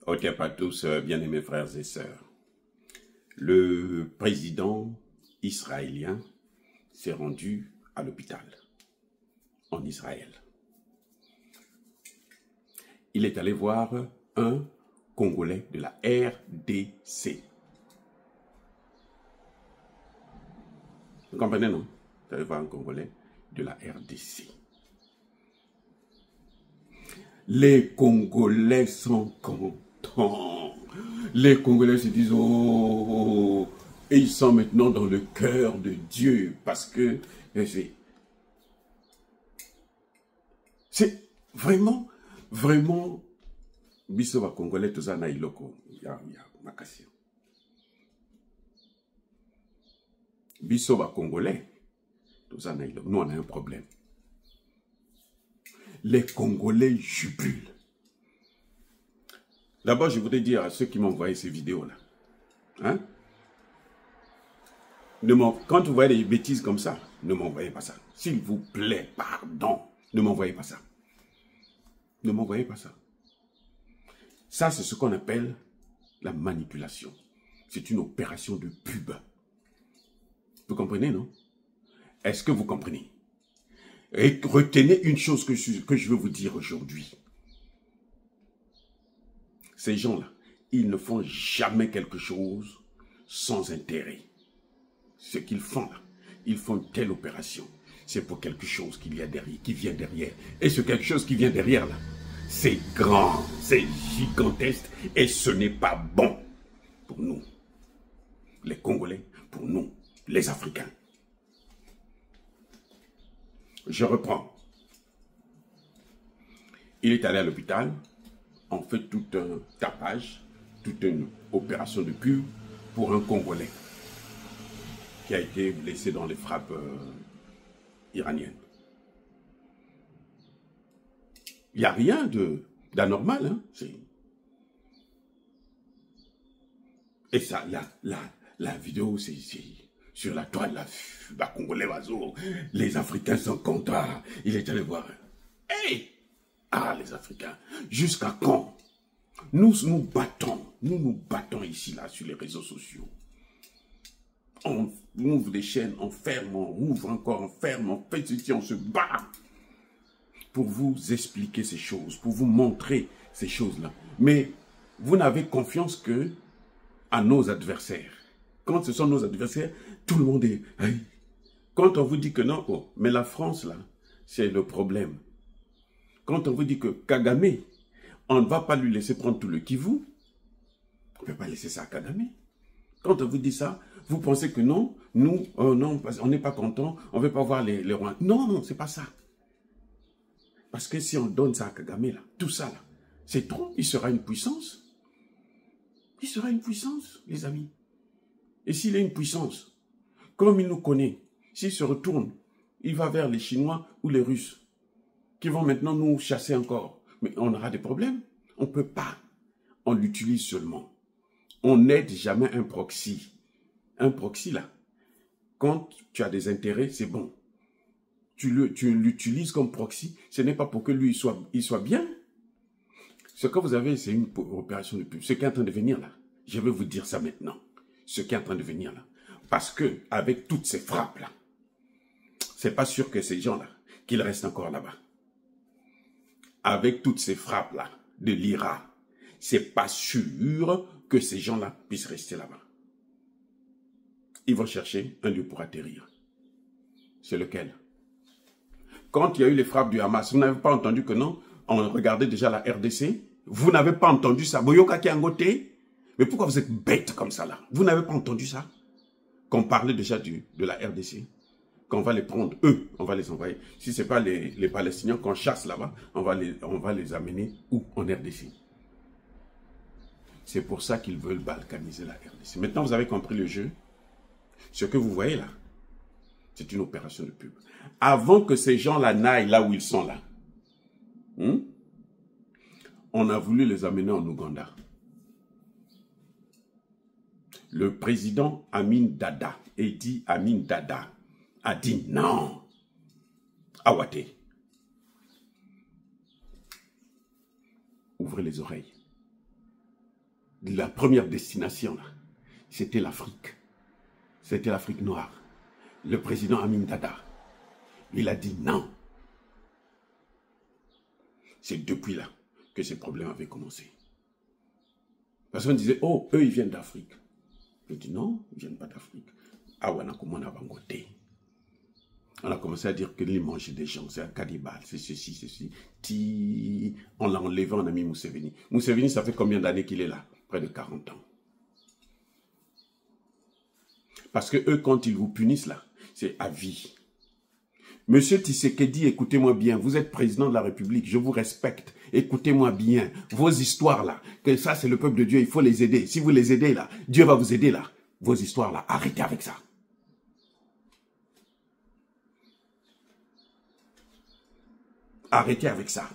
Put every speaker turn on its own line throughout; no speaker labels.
Ok, pas tous, bien-aimés frères et sœurs. Le président israélien s'est rendu à l'hôpital en Israël. Il est allé voir un Congolais de la RDC. Vous comprenez, non? Vous allez voir un Congolais de la RDC. Les Congolais sont contents. Les Congolais se disent, oh, et ils sont maintenant dans le cœur de Dieu parce que c'est vraiment, vraiment, biso Congolais, tout ça, na iloko, ya makasi. Biso Congolais, tout ça, na iloko, nous on a un problème. Les Congolais jubilent. D'abord, je voudrais dire à ceux qui m'ont envoyé ces vidéos-là, hein, quand vous voyez des bêtises comme ça, ne m'envoyez pas ça. S'il vous plaît, pardon, ne m'envoyez pas ça. Ne m'envoyez pas ça. Ça, c'est ce qu'on appelle la manipulation. C'est une opération de pub. Vous comprenez, non? Est-ce que vous comprenez? Et retenez une chose que je veux vous dire aujourd'hui. Ces gens-là, ils ne font jamais quelque chose sans intérêt. Ce qu'ils font là, ils font une telle opération. C'est pour quelque chose qu'il y a derrière, qui vient derrière. Et ce quelque chose qui vient derrière là, c'est grand, c'est gigantesque et ce n'est pas bon pour nous, les Congolais, pour nous, les Africains. Je reprends. Il est allé à l'hôpital, on fait tout un tapage, toute une opération de pub pour un Congolais qui a été blessé dans les frappes iraniennes. Il n'y a rien d'anormal, hein? Et ça, la vidéo, c'est sur la toile, la Congolais Bazo, les Africains sont contents. Il est allé voir. Hey! Ah, les Africains, jusqu'à quand? Nous nous battons ici, là, sur les réseaux sociaux. On ouvre les chaînes, on ferme, on ouvre encore, on ferme, on fait ceci, on se bat pour vous expliquer ces choses, pour vous montrer ces choses-là. Mais vous n'avez confiance que à nos adversaires. Quand ce sont nos adversaires, tout le monde est... Hey. Quand on vous dit que non, oh, mais la France, là, c'est le problème. Quand on vous dit que Kagame, on ne va pas lui laisser prendre tout le Kivu, on ne peut pas laisser ça à Kagame. Quand on vous dit ça, vous pensez que non, nous, non, on n'est pas content, on ne veut pas voir les rois. Non, non, c'est pas ça. Parce que si on donne ça à Kagame, là, tout ça, là, c'est trop, il sera une puissance. Il sera une puissance, les amis. Et s'il est une puissance, comme il nous connaît, s'il se retourne, il va vers les Chinois ou les Russes, qui vont maintenant nous chasser encore. Mais on aura des problèmes. On ne peut pas. On l'utilise seulement. On n'aide jamais un proxy. Un proxy, là, quand tu as des intérêts, c'est bon. Tu l'utilises comme proxy, ce n'est pas pour que lui il soit bien. Ce que vous avez, c'est une opération de pub. Ce qui est en train de venir là, je vais vous dire ça maintenant. Ce qui est en train de venir là. Parce que avec toutes ces frappes là, c'est pas sûr que ces gens là, qu'ils restent encore là-bas. Avec toutes ces frappes là, de l'IRA, c'est pas sûr que ces gens là puissent rester là-bas. Ils vont chercher un lieu pour atterrir. C'est lequel? Quand il y a eu les frappes du Hamas, vous n'avez pas entendu que non? On regardait déjà la RDC. Vous n'avez pas entendu ça? Boyoka qui a ngoté. Mais pourquoi vous êtes bête comme ça là? Vous n'avez pas entendu ça? Qu'on parlait déjà de la RDC. Qu'on va les prendre, eux, on va les envoyer. Si ce n'est pas les Palestiniens qu'on chasse là-bas, on va les amener où? En RDC. C'est pour ça qu'ils veulent balkaniser la RDC. Maintenant, vous avez compris le jeu. Ce que vous voyez là, c'est une opération de pub. Avant que ces gens-là n'aillent là où ils sont là, on a voulu les amener en Ouganda. Le président Amin Dada, Idi Amin Dada, a dit non. Awate. Ouvrez les oreilles. la première destination, là, c'était l'Afrique. C'était l'Afrique noire. Le président Amin Dada, il a dit non. C'est depuis là que ces problèmes avaient commencé. Parce qu'on disait, oh, eux, ils viennent d'Afrique. Je dis non, ils ne viennent pas d'Afrique. Ah, on a commencé à dire que les manger des gens, c'est un cannibale, c'est ceci, ceci. On l'a enlevé, on a mis Museveni. Museveni, ça fait combien d'années qu'il est là? Près de 40 ans. Parce que eux, quand ils vous punissent là, c'est à vie. Monsieur Tshisekedi, écoutez-moi bien, vous êtes président de la République, je vous respecte, écoutez-moi bien, vos histoires là, que ça c'est le peuple de Dieu, il faut les aider. Si vous les aidez là, Dieu va vous aider là. Vos histoires là, arrêtez avec ça. Arrêtez avec ça.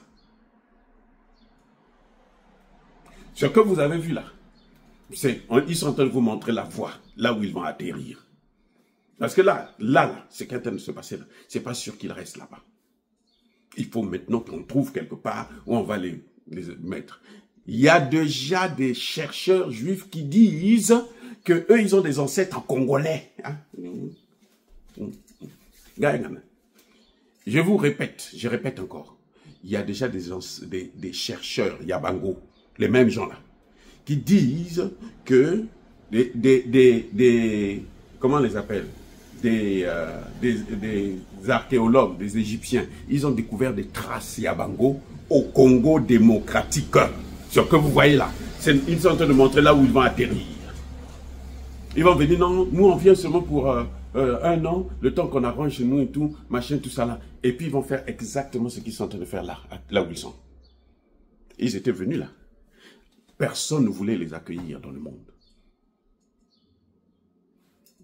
Ce que vous avez vu là, ils sont en train de vous montrer la voie, là où ils vont atterrir. Parce que là, c'est qu'est en train de se passer là. C'est pas sûr qu'ils restent là-bas. Il faut maintenant qu'on trouve quelque part où on va les mettre. Il y a déjà des chercheurs juifs qui disent que eux, ils ont des ancêtres congolais. Hein? Je vous répète, je répète encore. Il y a déjà des chercheurs, Yabango, les mêmes gens là, qui disent que comment on les appelle? Des archéologues, des Égyptiens, ils ont découvert des traces Yabango au Congo démocratique. Ce que vous voyez là, ils sont en train de montrer là où ils vont atterrir. Ils vont venir, non, nous on vient seulement pour 1 an, le temps qu'on arrange chez nous et tout, machin, tout ça là. Et puis ils vont faire exactement ce qu'ils sont en train de faire là, là où ils sont. Ils étaient venus là. Personne ne voulait les accueillir dans le monde.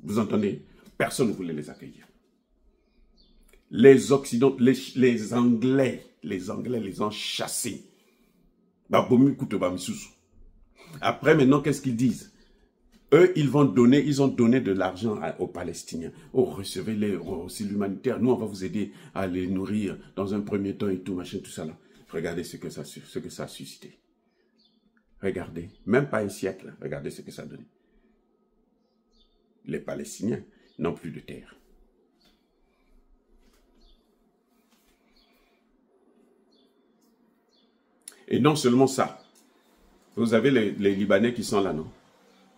Vous entendez? Personne ne voulait les accueillir. Les Occidentaux, les Anglais les ont chassés. Après, maintenant, qu'est-ce qu'ils disent? Eux, ils ont donné de l'argent aux Palestiniens. Oh, recevez-les, c'est l'humanitaire. Nous, on va vous aider à les nourrir dans un premier temps et tout, machin, tout ça là. Regardez ce que ça a suscité. Regardez, même pas un siècle, regardez ce que ça a donné. Les Palestiniens n'ont plus de terre. Et non seulement ça, vous avez les Libanais qui sont là, non?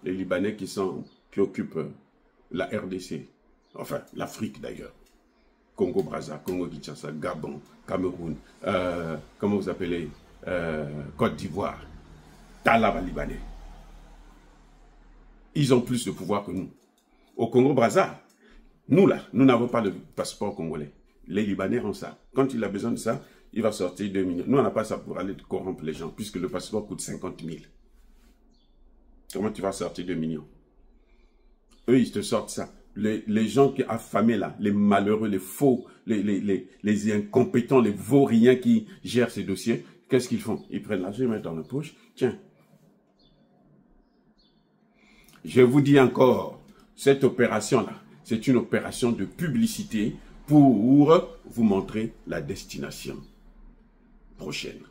Les Libanais qui occupent la RDC, enfin l'Afrique d'ailleurs. Congo-Brazza, Congo-Kinshasa, Gabon, Cameroun, comment vous appelez, Côte d'Ivoire, Talaba Libanais. Ils ont plus de pouvoir que nous. Au Congo-Brazza, nous là, nous n'avons pas de passeport congolais. Les Libanais ont ça. Quand il a besoin de ça, il va sortir 2 millions. Nous, on n'a pas ça pour aller corrompre les gens, puisque le passeport coûte 50 000. Comment tu vas sortir 2 millions? Eux, ils te sortent ça. Les gens qui affamés là, les malheureux, les faux, les incompétents, les vauriens qui gèrent ces dossiers, qu'est-ce qu'ils font? Ils prennent l'argent, ils mettent dans la poche. Tiens. Je vous dis encore, cette opération-là, c'est une opération de publicité pour vous montrer la destination prochaine.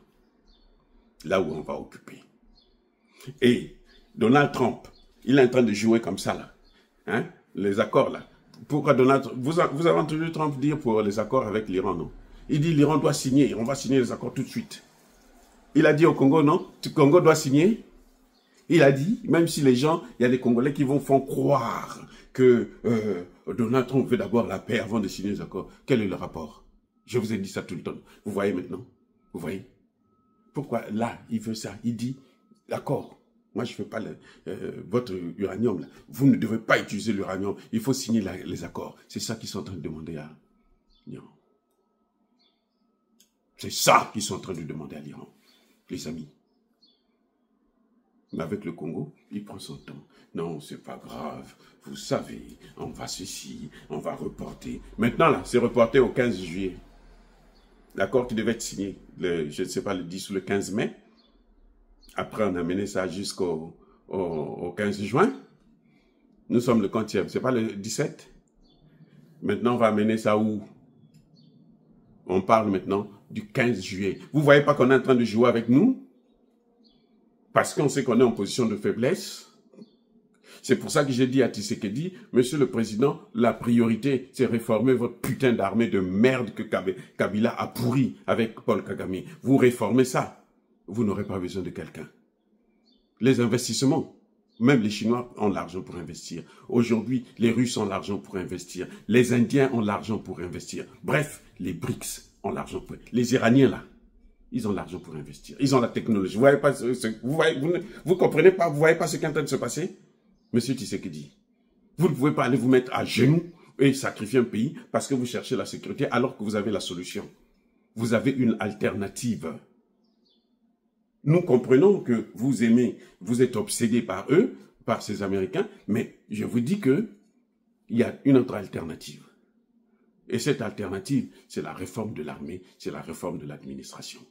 Là où on va occuper. Et Donald Trump, il est en train de jouer comme ça là. Hein? Les accords là. Pourquoi Donald Trump, vous avez entendu Trump dire pour les accords avec l'Iran, non? Il dit l'Iran doit signer, on va signer les accords tout de suite. Il a dit au Congo, non? Le Congo doit signer. Il a dit, même si les gens, il y a des Congolais qui font croire que Donald Trump veut d'abord la paix avant de signer les accords. Quel est le rapport? Je vous ai dit ça tout le temps. Vous voyez maintenant? Vous voyez? Pourquoi là, il veut ça? Il dit, d'accord. Moi, je ne fais pas votre uranium. Là. Vous ne devez pas utiliser l'uranium. Il faut signer les accords. C'est ça qu'ils sont en train de demander à l'Iran. C'est ça qu'ils sont en train de demander à l'Iran, les amis. Mais avec le Congo, il prend son temps. Non, c'est pas grave. Vous savez, on va ceci, on va reporter. Maintenant, là, c'est reporté au 15 juillet. L'accord qui devait être signé, je ne sais pas, le 10 ou le 15 mai. Après, on a mené ça jusqu'au 15 juin. Nous sommes le 40e. C'est pas le 17. Maintenant, on va mener ça où? On parle maintenant du 15 juillet. Vous voyez pas qu'on est en train de jouer avec nous? parce qu'on sait qu'on est en position de faiblesse. C'est pour ça que j'ai dit à Tshisekedi, Monsieur le Président, la priorité, c'est réformer votre putain d'armée de merde que Kabila a pourri avec Paul Kagame. Vous réformez ça, vous n'aurez pas besoin de quelqu'un. Les investissements, même les Chinois ont l'argent pour investir. Aujourd'hui, les Russes ont l'argent pour investir. Les Indiens ont l'argent pour investir. Bref, les BRICS ont l'argent pour... Les Iraniens, là, ils ont l'argent pour investir. Ils ont la technologie. Vous voyez pas, vous comprenez pas, vous voyez pas ce qui est en train de se passer? Monsieur Tshisekedi, vous ne pouvez pas aller vous mettre à genoux et sacrifier un pays parce que vous cherchez la sécurité alors que vous avez la solution. Vous avez une alternative. Nous comprenons que vous aimez, vous êtes obsédé par eux, par ces Américains, mais je vous dis que il y a une autre alternative. Et cette alternative, c'est la réforme de l'armée, c'est la réforme de l'administration.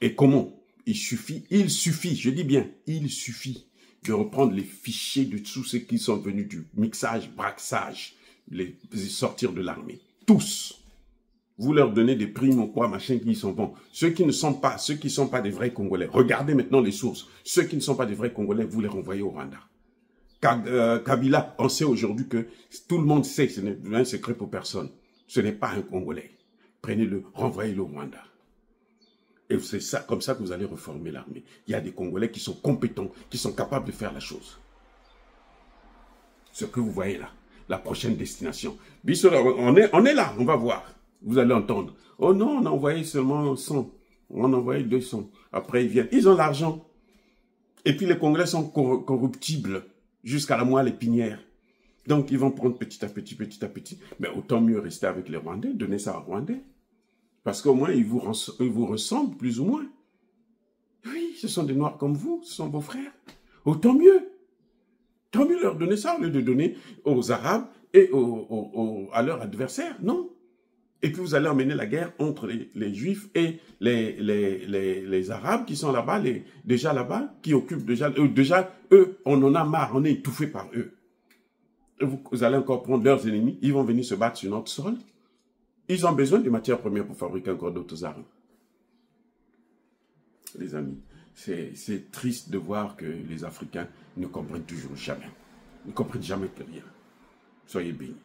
Et comment? Il suffit, je dis bien, il suffit de reprendre les fichiers de tous ceux qui sont venus du mixage, braquage, les sortir de l'armée. Tous. Vous leur donnez des primes ou quoi, machin, qui sont bons. Ceux qui ne sont pas des vrais Congolais. Regardez maintenant les sources. Ceux qui ne sont pas des vrais Congolais, vous les renvoyez au Rwanda. Kabila, on sait aujourd'hui que tout le monde sait, ce n'est un secret pour personne. Ce n'est pas un Congolais. Prenez-le, renvoyez-le au Rwanda. Et c'est ça, comme ça que vous allez reformer l'armée. Il y a des Congolais qui sont compétents, qui sont capables de faire la chose. Ce que vous voyez là, la prochaine destination. Bissot, on est là, on va voir. Vous allez entendre. Oh non, on a envoyé seulement 100. On a envoyé 200. Après, ils viennent. Ils ont l'argent. Et puis, les Congolais sont corruptibles jusqu'à la moelle épinière. Donc, ils vont prendre petit à petit, petit à petit. Mais autant mieux rester avec les Rwandais, donner ça aux Rwandais. Parce qu'au moins, ils vous ressemblent plus ou moins. Oui, ce sont des Noirs comme vous, ce sont vos frères. Autant mieux. Tant mieux leur donner ça au lieu de donner aux Arabes et à leurs adversaires. Non. Et puis vous allez emmener la guerre entre les Juifs et les Arabes qui sont là-bas, déjà là-bas, qui occupent déjà eux, on en a marre, on est étouffé par eux. Et vous allez encore prendre leurs ennemis, ils vont venir se battre sur notre sol. Ils ont besoin de matières premières pour fabriquer encore d'autres armes. Les amis, c'est triste de voir que les Africains ne comprennent toujours jamais. Ils ne comprennent jamais que rien. Soyez bénis.